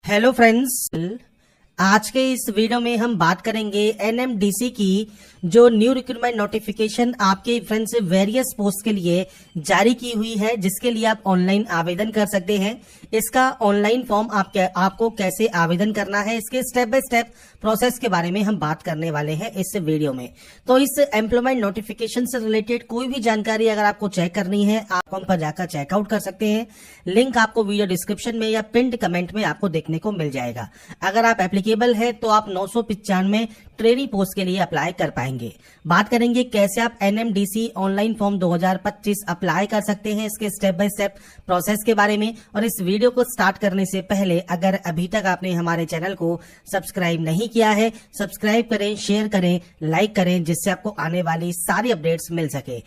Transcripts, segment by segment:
Hello friends, आज के इस वीडियो में हम बात करेंगे एनएमडीसी की जो न्यू रिक्रूटमेंट नोटिफिकेशन आपके फ्रेंड्स वेरियस पोस्ट के लिए जारी की हुई है, जिसके लिए आप ऑनलाइन आवेदन कर सकते हैं। इसका ऑनलाइन फॉर्म आपको कैसे आवेदन करना है, इसके स्टेप बाय स्टेप प्रोसेस के बारे में हम बात करने वाले हैं इस वीडियो में। तो इस एम्प्लॉयमेंट नोटिफिकेशन से रिलेटेड कोई भी जानकारी अगर आपको चेक करनी है, आप फॉर्म पर जाकर चेकआउट कर सकते हैं। लिंक आपको वीडियो डिस्क्रिप्शन में या पिन्ड कमेंट में आपको देखने को मिल जाएगा। अगर आप एप्लीकेबल है तो आप 995 ट्रेनी पोस्ट के लिए अप्लाई कर पाएंगे। बात करेंगे कैसे आप एनएमडीसी ऑनलाइन फॉर्म 2025 अप्लाई कर सकते हैं, इसके स्टेप बाय स्टेप प्रोसेस के बारे में। और इस वीडियो को स्टार्ट करने से पहले अगर अभी तक आपने हमारे चैनल को सब्सक्राइब नहीं किया है, सब्सक्राइब करें, शेयर करें, लाइक करें, जिससे आपको आने वाली सारी अपडेट्स मिल सके।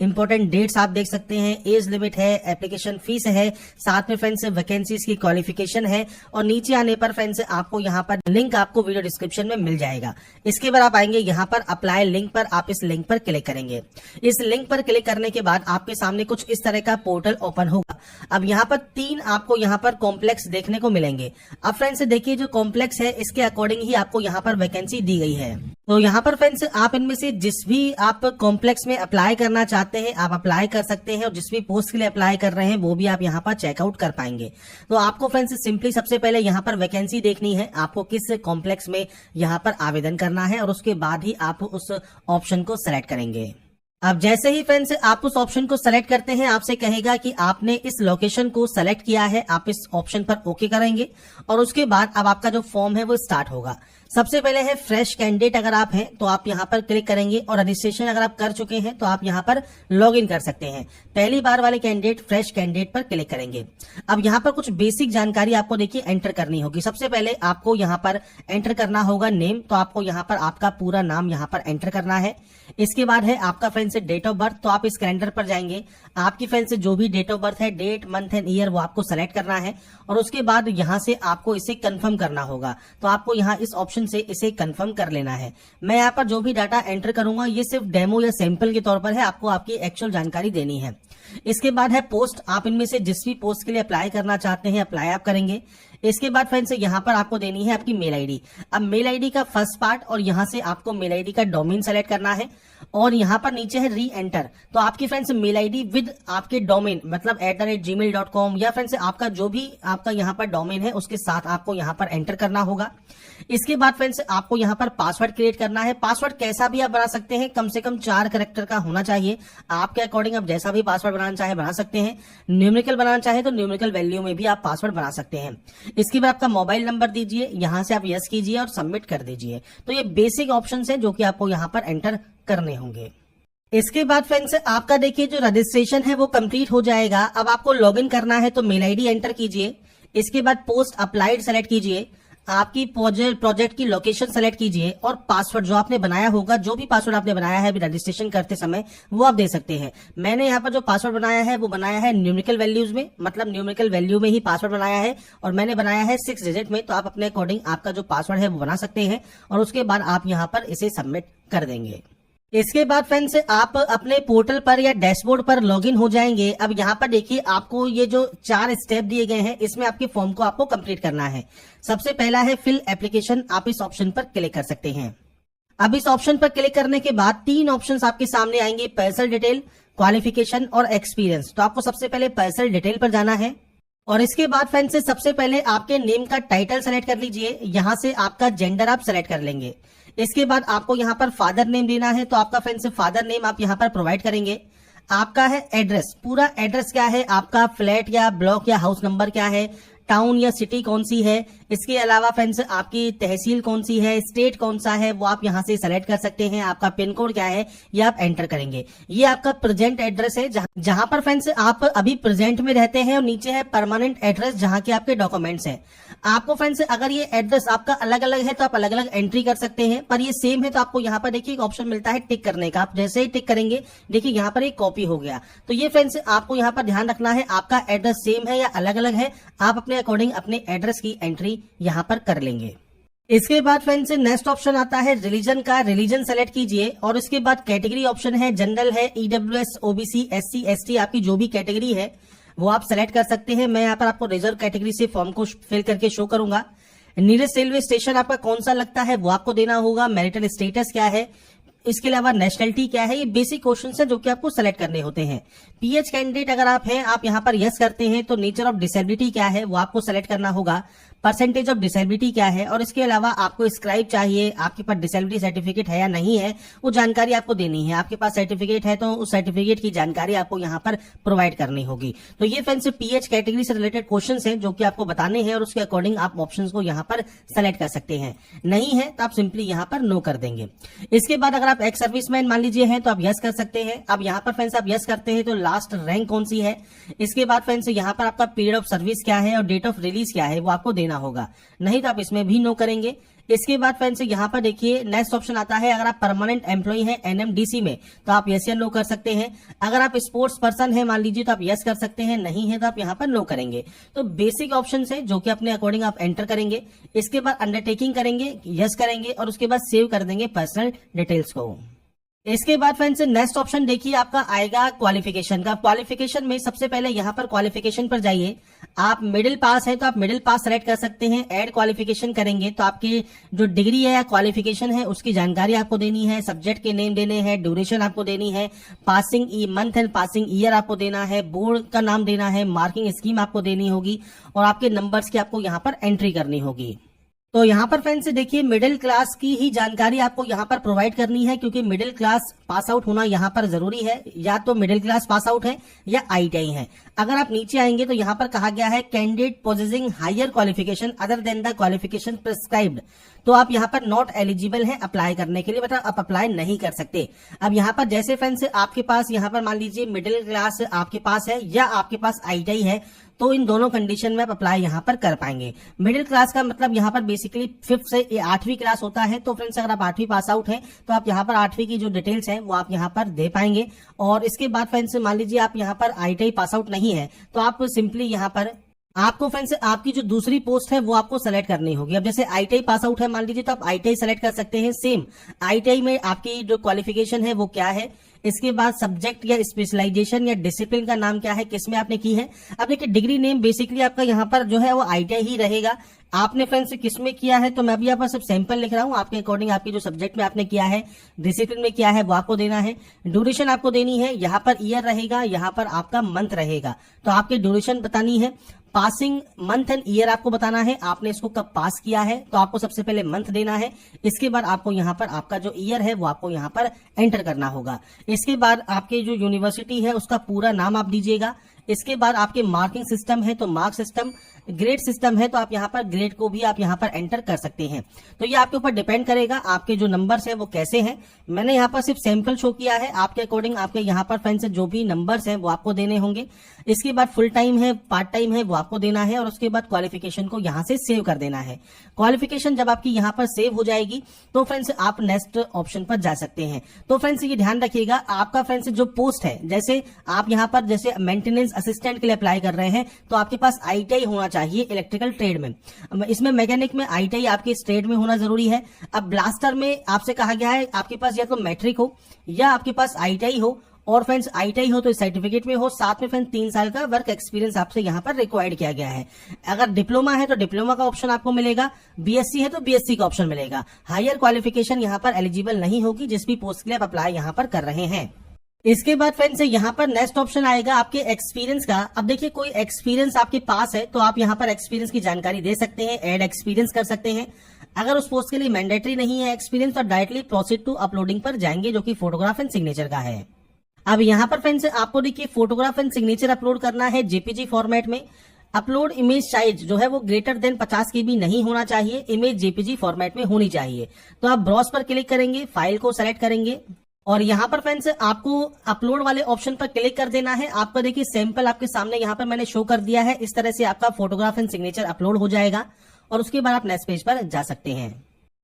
इंपॉर्टेंट डेट्स आप देख सकते हैं, एज लिमिट है, एप्लीकेशन फीस है, साथ में फ्रेंड्स वैकेंसीज की क्वालिफिकेशन है, और नीचे आने पर फ्रेंड्स आपको यहाँ पर लिंक आपको वीडियो डिस्क्रिप्शन में मिल जाएगा। इसके बाद आप आएंगे यहाँ पर अप्लाई लिंक पर, आप इस लिंक पर क्लिक करेंगे। इस लिंक पर क्लिक करने के बाद आपके सामने कुछ इस तरह का पोर्टल ओपन होगा। अब यहाँ पर 3 आपको यहाँ पर कॉम्प्लेक्स देखने को मिलेंगे। अब फ्रेंड्स देखिए, जो कॉम्प्लेक्स है इसके अकॉर्डिंग ही आपको यहाँ पर वैकेंसी दी गई है। तो यहाँ पर फ्रेंड्स आप इनमें से जिस भी आप कॉम्प्लेक्स में अप्लाई करना चाहते हैं आप अप्लाई कर सकते हैं, और जिस भी पोस्ट के लिए अप्लाई कर रहे हैं वो भी आप यहाँ पर चेकआउट कर पाएंगे। तो आपको फ्रेंड्स सिंपली सबसे पहले यहाँ पर वैकेंसी देखनी है, आपको किस कॉम्प्लेक्स में यहाँ पर आवेदन करना है, और उसके बाद ही आप उस ऑप्शन को सेलेक्ट करेंगे। अब जैसे ही फ्रेंड्स आप उस ऑप्शन को सेलेक्ट करते हैं, आपसे कहेगा कि आपने इस लोकेशन को सेलेक्ट किया है, आप इस ऑप्शन पर ओके करेंगे, और उसके बाद अब आपका जो फॉर्म है वो स्टार्ट होगा। सबसे पहले है फ्रेश कैंडिडेट, अगर आप हैं तो आप यहाँ पर क्लिक करेंगे, और रजिस्ट्रेशन अगर आप कर चुके हैं तो आप यहाँ पर लॉग इन कर सकते हैं। पहली बार वाले कैंडिडेट फ्रेश कैंडिडेट पर क्लिक करेंगे। अब यहाँ पर कुछ बेसिक जानकारी आपको देखिए एंटर करनी होगी। सबसे पहले आपको यहाँ पर एंटर करना होगा नेम, तो आपको यहाँ पर आपका पूरा नाम यहाँ पर एंटर करना है। इसके बाद है आपका फ्रेंड्स डेट ऑफ बर्थ, तो आप इस कैलेंडर पर जाएंगे, आपकी फ्रेंड्स जो भी डेट ऑफ बर्थ है, डेट, मंथ एंड ईयर वो आपको सेलेक्ट करना है, और उसके बाद यहाँ से आपको इसे कंफर्म करना होगा। तो आपको यहाँ इस ऑप्शन से इसे कंफर्म कर लेना है। मैं यहाँ पर जो भी डाटा एंटर करूंगा ये सिर्फ डेमो या सैंपल के तौर पर है, आपको आपकी एक्चुअल जानकारी देनी है। इसके बाद है पोस्ट, आप इनमें से जिस भी पोस्ट के लिए अप्लाई करना चाहते हैं अप्लाई आप करेंगे। इसके बाद फ्रेंड्स यहाँ पर आपको देनी है आपकी मेल आईडी। अब मेल आईडी का फर्स्ट पार्ट, और यहाँ से आपको मेल आईडी का डोमेन सेलेक्ट करना है, और यहाँ पर नीचे है री एंटर, तो आपकी फ्रेंड्स मेल आईडी विद आपके डोमेन मतलब @gmail.com, या फ्रेंड्स आपका जो भी आपका यहाँ पर डोमेन है उसके साथ आपको यहाँ पर एंटर करना होगा। इसके बाद फ्रेंड्स आपको यहाँ पर पासवर्ड क्रिएट करना है। पासवर्ड कैसा भी आप बना सकते हैं, कम से कम 4 कैरेक्टर का होना चाहिए। आपके अकॉर्डिंग आप जैसा भी पासवर्ड बनाना चाहे बना सकते हैं। न्यूमेरिकल बनाना चाहे तो न्यूमेरिकल वैल्यू में भी आप पासवर्ड बना सकते हैं। इसके बाद आपका मोबाइल नंबर दीजिए, यहाँ से आप यस कीजिए और सबमिट कर दीजिए। तो ये बेसिक ऑप्शन है जो कि आपको यहाँ पर एंटर करने होंगे। इसके बाद फ्रेंड्स आपका देखिए जो रजिस्ट्रेशन है वो कंप्लीट हो जाएगा। अब आपको लॉगिन करना है, तो मेल आईडी एंटर कीजिए। इसके बाद पोस्ट अप्लाइड सेलेक्ट कीजिए, आपकी प्रोजेक्ट की लोकेशन सेलेक्ट कीजिए, और पासवर्ड जो आपने बनाया होगा, जो भी पासवर्ड आपने बनाया है अभी रजिस्ट्रेशन करते समय, वो आप दे सकते हैं। मैंने यहाँ पर जो पासवर्ड बनाया है वो बनाया है न्यूमेरिकल वैल्यूज में, मतलब न्यूमेरिकल वैल्यू में ही पासवर्ड बनाया है, और मैंने बनाया है 6 डिजिट में। तो आप अपने अकॉर्डिंग आपका जो पासवर्ड है वो बना सकते हैं, और उसके बाद आप यहाँ पर इसे सबमिट कर देंगे। इसके बाद फ्रेंड्स आप अपने पोर्टल पर या डैशबोर्ड पर लॉगिन हो जाएंगे। अब यहाँ पर देखिए आपको ये जो 4 स्टेप दिए गए हैं, इसमें आपके फॉर्म को आपको कंप्लीट करना है। सबसे पहला है फिल एप्लीकेशन, आप इस ऑप्शन पर क्लिक कर सकते हैं। अब इस ऑप्शन पर क्लिक करने के बाद 3 ऑप्शंस आपके सामने आएंगे, पर्सनल डिटेल, क्वालिफिकेशन और एक्सपीरियंस। तो आपको सबसे पहले पर्सनल डिटेल पर जाना है, और इसके बाद फ्रेंड्स सबसे पहले आपके नेम का टाइटल सेलेक्ट कर लीजिए। यहाँ से आपका जेंडर आप सेलेक्ट कर लेंगे। इसके बाद आपको यहाँ पर फादर नेम देना है, तो आपका फ्रेंड्स फादर नेम आप यहाँ पर प्रोवाइड करेंगे। आपका है एड्रेस, पूरा एड्रेस क्या है आपका, फ्लैट या ब्लॉक या हाउस नंबर क्या है, टाउन या सिटी कौन सी है। इसके अलावा फ्रेंड्स आपकी तहसील कौन सी है, स्टेट कौन सा है, वो आप यहाँ से सेलेक्ट कर सकते हैं। आपका पिन कोड क्या है ये आप एंटर करेंगे। ये आपका प्रेजेंट एड्रेस है, जहां पर फ्रेंड्स आप अभी प्रेजेंट में रहते हैं, और नीचे है परमानेंट एड्रेस जहां के आपके डॉक्यूमेंट्स हैं। आपको फ्रेंड्स अगर ये एड्रेस आपका अलग अलग है तो आप अलग अलग एंट्री कर सकते हैं, पर ये सेम है तो आपको यहाँ पर देखिए एक ऑप्शन मिलता है टिक करने का। आप जैसे ही टिक करेंगे देखिए यहाँ पर एक कॉपी हो गया। तो ये फ्रेंड्स आपको यहाँ पर ध्यान रखना है, आपका एड्रेस सेम है या अलग अलग है, आप अपने अकॉर्डिंग अपने एड्रेस की एंट्री यहाँ पर कर लेंगे। इसके बाद फ्रेंड्स नेक्स्ट ऑप्शन आता है रिलीजन का, रिलीजन सेलेक्ट कीजिए, और इसके बाद कैटेगरी ऑप्शन है जनरल है, ईडब्ल्यूएस, ओबीसी, एससी, एसटी, आपकी जो भी कैटेगरी है वो आप सेलेक्ट कर सकते हैं। मैं यहाँ पर आपको रिजर्व कैटेगरी से फॉर्म को फिल करके शो करूंगा। नियरेस्ट रेलवे स्टेशन आपका कौन सा लगता है वो आपको देना होगा। मैरिटल स्टेटस क्या है, इसके अलावा नेशनलिटी क्या है, ये बेसिक क्वेश्चंस हैं जो कि आपको सेलेक्ट करने होते हैं। पीएच कैंडिडेट अगर आप हैं, आप यहाँ पर यस करते हैं तो नेचर ऑफ डिसेबिलिटी क्या है वो आपको सेलेक्ट करना होगा। परसेंटेज ऑफ डिसेबिलिटी क्या है, और इसके अलावा आपको स्क्राइब चाहिए, आपके पास डिसेबिलिटी सर्टिफिकेट है या नहीं है वो जानकारी आपको देनी है। आपके पास सर्टिफिकेट है तो उस सर्टिफिकेट की जानकारी आपको यहाँ पर प्रोवाइड करनी होगी। तो ये फ्रेंड्स पीएच कैटेगरी से रिलेटेड क्वेश्चंस हैं जो कि आपको बताने हैं, और उसके अकॉर्डिंग आप ऑप्शंस को यहाँ पर सेलेक्ट कर सकते हैं। नहीं है तो आप सिंपली यहाँ पर नो कर देंगे। इसके बाद अगर आप एक्स सर्विसमैन मान लीजिए हैं तो आप यस कर सकते हैं। अब यहाँ पर फ्रेंड्स आप यस करते हैं तो लास्ट रैंक कौन सी है, इसके बाद फ्रेंड्स यहाँ पर आपका पीरियड ऑफ सर्विस क्या है और डेट ऑफ रिलीज क्या है वो आपको देना होगा। नहीं तो आप इसमें भी नो करेंगे। इसके बाद फ्रेंड्स यहाँ पर देखिए नेक्स्ट ऑप्शन आता है, अगर आप परमानेंट एम्प्लॉय हैं एनएमडीसी में तो आप यस या नो कर सकते हैं। अगर आप स्पोर्ट्स पर्सन हैं मान लीजिए तो आप यस कर सकते हैं, नहीं है तो आप यहाँ पर नो करेंगे। तो बेसिक ऑप्शन है जो कि अपने अकॉर्डिंग आप एंटर करेंगे। इसके बाद अंडरटेकिंग करेंगे, यस करेंगे, और उसके बाद सेव कर देंगे पर्सनल डिटेल्स को। इसके बाद फ्रेंड्स नेक्स्ट ऑप्शन देखिए आपका आएगा क्वालिफिकेशन का। क्वालिफिकेशन में सबसे पहले यहाँ पर क्वालिफिकेशन पर जाइए। आप मिडिल पास है तो आप मिडिल पास सेलेक्ट कर सकते हैं। ऐड क्वालिफिकेशन करेंगे तो आपकी जो डिग्री है या क्वालिफिकेशन है उसकी जानकारी आपको देनी है, सब्जेक्ट के नेम देने हैं, ड्यूरेशन आपको देनी है, passing month and passing year आपको देना है, बोर्ड का नाम देना है, मार्किंग स्कीम आपको देनी होगी, और आपके नंबर्स की आपको यहाँ पर एंट्री करनी होगी। तो यहाँ पर फ्रेंड्स देखिए मिडिल क्लास की ही जानकारी आपको यहाँ पर प्रोवाइड करनी है, क्योंकि मिडिल क्लास पास आउट होना यहाँ पर जरूरी है। या तो मिडिल क्लास पास आउट है या आईटीआई है। अगर आप नीचे आएंगे तो यहाँ पर कहा गया है candidate possessing higher qualification other than the qualification prescribed, तो आप यहाँ पर नॉट एलिजिबल हैं अप्लाई करने के लिए, मतलब आप अप्लाई नहीं कर सकते। अब यहाँ पर जैसे फ्रेंड्स आपके पास यहाँ पर मान लीजिए मिडिल क्लास आपके पास है या आपके पास आईटीआई है, तो इन दोनों कंडीशन में आप अप्लाई यहाँ पर कर पाएंगे। मिडिल क्लास का मतलब यहाँ पर बेसिकली 5th से 8वीं क्लास होता है। तो फ्रेंड्स अगर आप 8वीं पास आउट हैं तो आप यहाँ पर 8वीं की जो डिटेल्स हैं वो आप यहाँ पर दे पाएंगे। और इसके बाद फ्रेंड्स मान लीजिए आप यहाँ पर आईटीआई पास आउट नहीं है तो आप सिंपली यहाँ पर आपको फ्रेंड्स आपकी जो दूसरी पोस्ट है वो आपको सेलेक्ट करनी होगी। अब जैसे आईटीआई पास आउट है मान लीजिए तो आप आईटीआई सेलेक्ट कर सकते हैं। सेम आईटीआई में आपकी जो क्वालिफिकेशन है वो क्या है, इसके बाद सब्जेक्ट या स्पेशलाइजेशन या डिसिप्लिन का नाम क्या है, किसमें आपने की है। अब देखिए डिग्री नेम बेसिकली आपका यहाँ पर जो है वो आईटीआई ही रहेगा। आपने फ्रेंड्स किसमें किया है तो मैं अभी यहाँ पर सिर्फ सैंपल लिख रहा हूँ। आपके अकॉर्डिंग आपके जो सब्जेक्ट में आपने किया है, डिसिप्लिन में किया है वो आपको देना है। ड्यूरेशन आपको देनी है, यहाँ पर ईयर रहेगा, यहाँ पर आपका मंथ रहेगा, तो आपकी ड्यूरेशन बतानी है। पासिंग मंथ एंड ईयर आपको बताना है, आपने इसको कब पास किया है तो आपको सबसे पहले मंथ देना है। इसके बाद आपको यहाँ पर आपका जो ईयर है वो आपको यहाँ पर एंटर करना होगा। इसके बाद आपके जो यूनिवर्सिटी है उसका पूरा नाम आप दीजिएगा। इसके बाद आपके मार्किंग सिस्टम है तो मार्क सिस्टम, ग्रेड सिस्टम है तो आप यहाँ पर ग्रेड को भी आप यहाँ पर एंटर कर सकते हैं। तो ये आपके ऊपर डिपेंड करेगा आपके जो नंबर्स हैं वो कैसे हैं। मैंने यहाँ पर सिर्फ सैंपल शो किया है, आपके अकॉर्डिंग आपके यहाँ पर फ्रेंड्स जो भी नंबर्स हैं वो आपको देने होंगे। इसके बाद फुल टाइम है, पार्ट टाइम है वो आपको देना है, और उसके बाद क्वालिफिकेशन को यहाँ से सेव कर देना है। क्वालिफिकेशन जब आपकी यहाँ पर सेव हो जाएगी तो फ्रेंड्स आप नेक्स्ट ऑप्शन पर जा सकते हैं। तो फ्रेंड्स ये ध्यान रखिएगा आपका फ्रेंड्स जो पोस्ट है, जैसे आप यहाँ पर जैसे मेंटेनेंस असिस्टेंट के लिए अप्लाई कर रहे हैं तो आपके पास आईटीआई होना चाहिए इलेक्ट्रिकल ट्रेड में। इसमें मैकेनिक में आईटीआई आपके इस ट्रेड में होना जरूरी है। अब ब्लास्टर में आपसे कहा गया है आपके पास या तो मैट्रिक हो या आपके पास आईटीआई हो, और फ्रेंड्स आईटीआई हो तो सर्टिफिकेट में हो, साथ में फ्रेंड्स 3 साल का वर्क एक्सपीरियंस आपसे यहाँ पर रिक्वायर्ड किया गया है। अगर डिप्लोमा है तो डिप्लोमा का ऑप्शन आपको मिलेगा, बीएससी है तो बीएससी का ऑप्शन मिलेगा। हायर क्वालिफिकेशन यहाँ पर एलिजिबल नहीं होगी जिस भी पोस्ट के लिए आप अप्लाई यहाँ पर कर रहे हैं। इसके बाद फ्रेंड्स यहाँ पर नेक्स्ट ऑप्शन आएगा आपके एक्सपीरियंस का। अब देखिए कोई एक्सपीरियंस आपके पास है तो आप यहाँ पर एक्सपीरियंस की जानकारी दे सकते हैं, ऐड एक्सपीरियंस कर सकते हैं। अगर उस पोस्ट के लिए मैंडेटरी नहीं है एक्सपीरियंस तो डायरेक्टली प्रोसीड टू अपलोडिंग पर जाएंगे, जो कि फोटोग्राफ एंड सिग्नेचर का है। अब यहाँ पर फ्रेंड्स आपको देखिए फोटोग्राफ एंड सिग्नेचर अपलोड करना है जेपीजी फॉर्मेट में। अपलोड इमेज साइज जो है वो ग्रेटर देन 50 KB नहीं होना चाहिए, इमेज जेपीजी फॉर्मेट में होनी चाहिए। तो आप ब्राउज पर क्लिक करेंगे, फाइल को सेलेक्ट करेंगे और यहाँ पर फ्रेंड्स आपको अपलोड वाले ऑप्शन पर क्लिक कर देना है। आपका देखिए सैंपल आपके सामने यहाँ पर मैंने शो कर दिया है। इस तरह से आपका फोटोग्राफ एंड सिग्नेचर अपलोड हो जाएगा और उसके बाद आप नेक्स्ट पेज पर जा सकते हैं।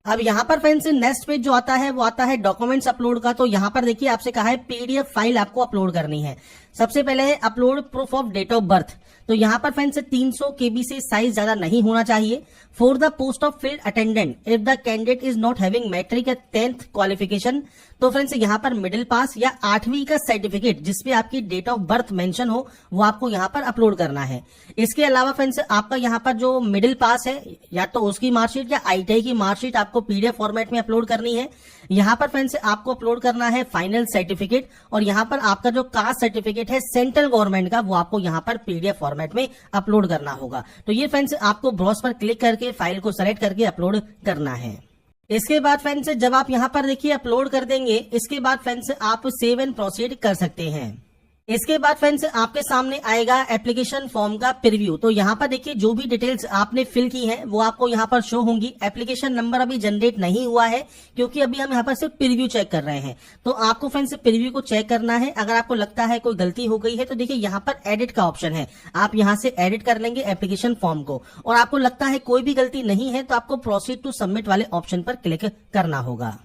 अब यहाँ पर फ्रेंड्स नेक्स्ट पेज जो आता है वो आता है डॉक्यूमेंट्स अपलोड का। तो यहाँ पर देखिए आपसे कहा है पीडीएफ फाइल आपको अपलोड करनी है। सबसे पहले है upload proof of date of birth. तो यहाँ पर फ्रेंड्स 300 केबी से साइज ज्यादा नहीं होना चाहिए। For the post of field attendant if the candidate is not having matric या 10th क्वालिफिकेशन। तो फ्रेंड्स यहाँ पर मिडिल पास या 8वीं का सर्टिफिकेट जिसपे आपकी डेट ऑफ बर्थ मेंशन हो वो आपको यहाँ पर अपलोड करना है। इसके अलावा फ्रेंड्स आपका यहाँ पर जो मिडिल पास है या तो उसकी मार्कशीट या आईटीआई की मार्कशीट आपको पीडीएफ फॉर्मेट में अपलोड करनी है। यहाँ पर फ्रेंड्स आपको अपलोड करना है फाइनल सर्टिफिकेट, और यहाँ पर आपका जो कास्ट सर्टिफिकेट है सेंट्रल गवर्नमेंट का वो आपको यहाँ पर पीडीएफ फॉर्मेट में अपलोड करना होगा। तो ये फ्रेंड्स आपको ब्राउज पर क्लिक करके फाइल को सेलेक्ट करके अपलोड करना है। इसके बाद फ्रेंड्स जब आप यहाँ पर देखिए अपलोड कर देंगे, इसके बाद फ्रेंड्स आप सेव एंड प्रोसीड कर सकते हैं। इसके बाद फ्रेंड्स आपके सामने आएगा एप्लीकेशन फॉर्म का प्रीव्यू। तो यहाँ पर देखिए जो भी डिटेल्स आपने फिल की है वो आपको यहाँ पर शो होंगी। एप्लीकेशन नंबर अभी जनरेट नहीं हुआ है क्योंकि अभी हम यहाँ पर सिर्फ प्रीव्यू चेक कर रहे हैं। तो आपको फ्रेंड्स प्रीव्यू को चेक करना है। अगर आपको लगता है कोई गलती हो गई है तो देखिए यहाँ पर एडिट का ऑप्शन है, आप यहाँ से एडिट कर लेंगे एप्लीकेशन फॉर्म को। और आपको लगता है कोई भी गलती नहीं है तो आपको प्रोसीड टू सबमिट वाले ऑप्शन पर क्लिक करना होगा।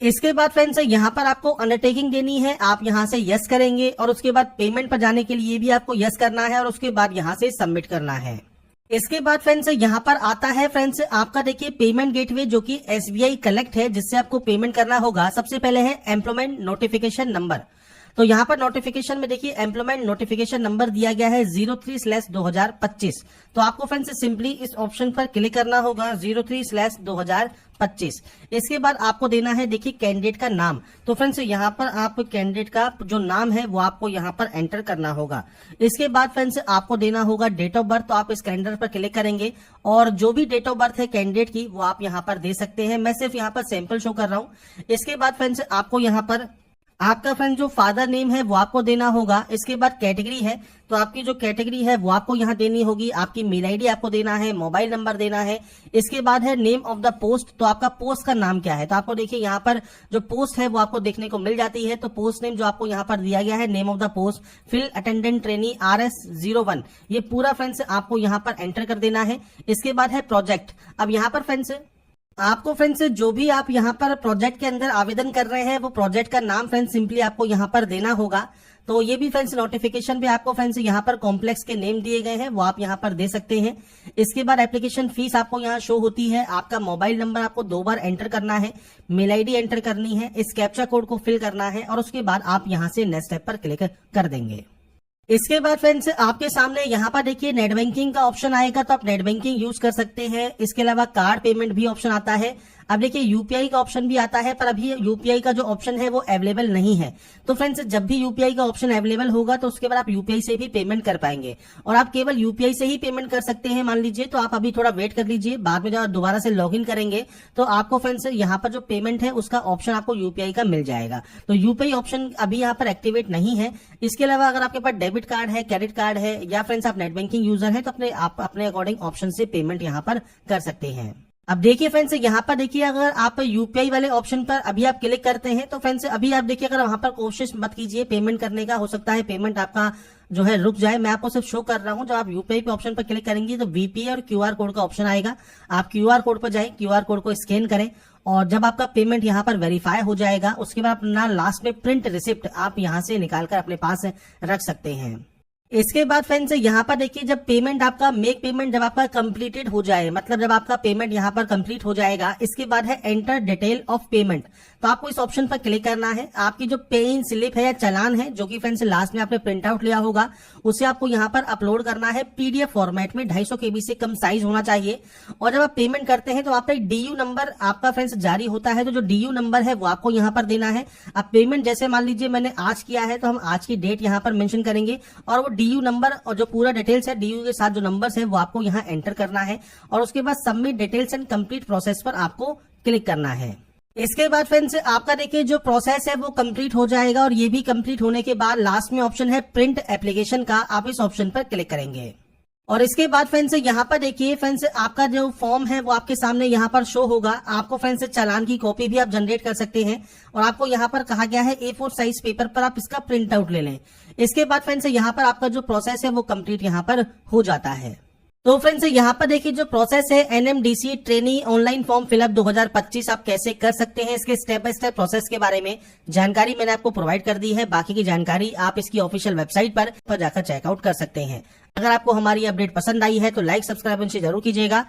इसके बाद फ्रेंड्स यहाँ पर आपको अंडरटेकिंग देनी है, आप यहाँ से यस करेंगे और उसके बाद पेमेंट पर जाने के लिए भी आपको यस करना है और उसके बाद यहाँ से सबमिट करना है। इसके बाद फ्रेंड्स यहाँ पर आता है फ्रेंड्स आपका देखिए पेमेंट गेटवे जो कि SBI कलेक्ट है जिससे आपको पेमेंट करना होगा। सबसे पहले है एम्प्लॉयमेंट नोटिफिकेशन नंबर। तो यहाँ पर नोटिफिकेशन में देखिए एम्प्लॉयमेंट नोटिफिकेशन नंबर दिया गया है 03/2025। तो आपको फ्रेंड्स सिंपली इस ऑप्शन पर क्लिक करना होगा 03/2025। इसके बाद आपको देना है देखिए कैंडिडेट का नाम। तो फ्रेंड्स यहाँ पर आप कैंडिडेट का जो नाम है वो आपको यहाँ पर एंटर करना होगा। इसके बाद फ्रेंड्स आपको देना होगा डेट ऑफ बर्थ। तो आप इस कैलेंडर पर क्लिक करेंगे और जो भी डेट ऑफ बर्थ है कैंडिडेट की वो आप यहाँ पर दे सकते हैं। मैं सिर्फ यहाँ पर सैंपल शो कर रहा हूँ। इसके बाद फ्रेंड्स आपको यहाँ पर आपका फ्रेंड जो फादर नेम है वो आपको देना होगा। इसके बाद कैटेगरी है तो आपकी जो कैटेगरी है वो आपको यहाँ देनी होगी। आपकी मेल आईडी आपको देना है, मोबाइल नंबर देना है। इसके बाद है नेम ऑफ द पोस्ट। तो आपका पोस्ट का नाम क्या है, तो आपको देखिए यहाँ पर जो पोस्ट है वो आपको देखने को मिल जाती है। तो पोस्ट नेम जो आपको यहाँ पर दिया गया है name of the post field attendant trainee RS01, ये पूरा फ्रेंड्स आपको यहाँ पर एंटर कर देना है। इसके बाद है प्रोजेक्ट। अब यहाँ पर फ्रेंड्स आपको फ्रेंड्स जो भी आप यहाँ पर प्रोजेक्ट के अंदर आवेदन कर रहे हैं वो प्रोजेक्ट का नाम फ्रेंड्स सिंपली आपको यहाँ पर देना होगा। तो ये भी फ्रेंड्स नोटिफिकेशन पे आपको फ्रेंड्स यहाँ पर कॉम्प्लेक्स के नेम दिए गए हैं वो आप यहाँ पर दे सकते हैं। इसके बाद एप्लीकेशन फीस आपको यहाँ शो होती है। आपका मोबाइल नंबर आपको 2 बार एंटर करना है, मेल आईडी एंटर करनी है, इस कैप्चा कोड को फिल करना है और उसके बाद आप यहाँ से नेक्स्ट स्टेप पर क्लिक कर देंगे। इसके बाद फ्रेंड्स आपके सामने यहाँ पर देखिए नेट बैंकिंग का ऑप्शन आएगा तो आप नेट बैंकिंग यूज कर सकते हैं। इसके अलावा कार्ड पेमेंट भी ऑप्शन आता है। अब देखिए यूपीआई का ऑप्शन भी आता है पर अभी यूपीआई का जो ऑप्शन है वो अवेलेबल नहीं है। तो फ्रेंड्स जब भी यूपीआई का ऑप्शन अवेलेबल होगा तो उसके बाद आप यूपीआई से भी पेमेंट कर पाएंगे और आप केवल यूपीआई से ही पेमेंट कर सकते हैं मान लीजिए। तो आप अभी थोड़ा वेट कर लीजिए, बाद में जब दोबारा से लॉग इन करेंगे तो आपको फ्रेंड्स यहाँ पर जो पेमेंट है उसका ऑप्शन आपको यूपीआई का मिल जाएगा। तो यूपीआई ऑप्शन अभी यहाँ पर एक्टिवेट नहीं है। इसके अलावा अगर आपके पास डेबिट कार्ड है, क्रेडिट कार्ड है या फ्रेंड्स आप नेट बैंकिंग यूजर है तो आप अपने अकॉर्डिंग ऑप्शन से पेमेंट यहाँ पर कर सकते हैं। अब देखिए फ्रेंड्स यहाँ पर देखिए अगर आप यूपीआई वाले ऑप्शन पर अभी आप क्लिक करते हैं तो फ्रेंड्स अभी आप देखिए अगर वहां पर कोशिश मत कीजिए पेमेंट करने का, हो सकता है पेमेंट आपका जो है रुक जाए। मैं आपको सिर्फ शो कर रहा हूं। जब आप यूपीआई पे ऑप्शन पर क्लिक करेंगे तो वीपीआई और क्यूआर कोड का ऑप्शन आएगा। आप क्यूआर कोड पर जाएं, क्यूआर कोड को स्कैन करें और जब आपका पेमेंट यहाँ पर वेरीफाई हो जाएगा उसके बाद अपना लास्ट में प्रिंट रिसिप्ट आप यहाँ से निकालकर अपने पास रख सकते हैं। इसके बाद फ्रेंड्स यहाँ पर देखिए जब पेमेंट आपका मेक पेमेंट जब आपका कंप्लीटेड हो जाए, मतलब जब आपका पेमेंट यहाँ पर कंप्लीट हो जाएगा, इसके बाद है एंटर डिटेल ऑफ पेमेंट। तो आपको इस ऑप्शन पर क्लिक करना है। आपकी जो पे इन स्लिप है या चालान है जो कि फ्रेंड्स लास्ट में आपने प्रिंट आउट लिया होगा उसे आपको यहाँ पर अपलोड करना है पीडीएफ फॉर्मेट में। 250 KB से कम साइज होना चाहिए। और जब आप पेमेंट करते हैं तो आपका डीयू नंबर आपका फ्रेंड्स जारी होता है। तो जो डीयू नंबर है वो आपको यहाँ पर देना है। अब पेमेंट जैसे मान लीजिए मैंने आज किया है तो हम आज की डेट यहाँ पर मेंशन करेंगे और वो डीयू नंबर और जो पूरा डिटेल्स है डीयू के साथ जो नंबर्स है वो आपको यहाँ एंटर करना है और उसके बाद submit details and complete process पर आपको क्लिक करना है। इसके बाद फ्रेंड्स आपका देखिए जो प्रोसेस है वो कंप्लीट हो जाएगा और ये भी कंप्लीट होने के बाद लास्ट में ऑप्शन है प्रिंट एप्लीकेशन का, आप इस ऑप्शन पर क्लिक करेंगे। और इसके बाद फ्रेंड्स यहाँ पर देखिए फ्रेंड्स आपका जो फॉर्म है वो आपके सामने यहाँ पर शो होगा। आपको फ्रेंड्स चालान की कॉपी भी आप जनरेट कर सकते हैं और आपको यहाँ पर कहा गया है A4 साइज पेपर पर आप इसका प्रिंट आउट ले लें। इसके बाद फ्रेंड्स यहाँ पर आपका जो प्रोसेस है वो कंप्लीट यहाँ पर हो जाता है। तो फ्रेंड्स यहाँ पर देखिए जो प्रोसेस है NMDC trainee online form fill up 2025 आप कैसे कर सकते हैं, इसके स्टेप बाय स्टेप प्रोसेस के बारे में जानकारी मैंने आपको प्रोवाइड कर दी है। बाकी की जानकारी आप इसकी ऑफिशियल वेबसाइट पर जाकर चेकआउट कर सकते हैं। अगर आपको हमारी अपडेट पसंद आई है तो लाइक सब्सक्राइब जरूर कीजिएगा।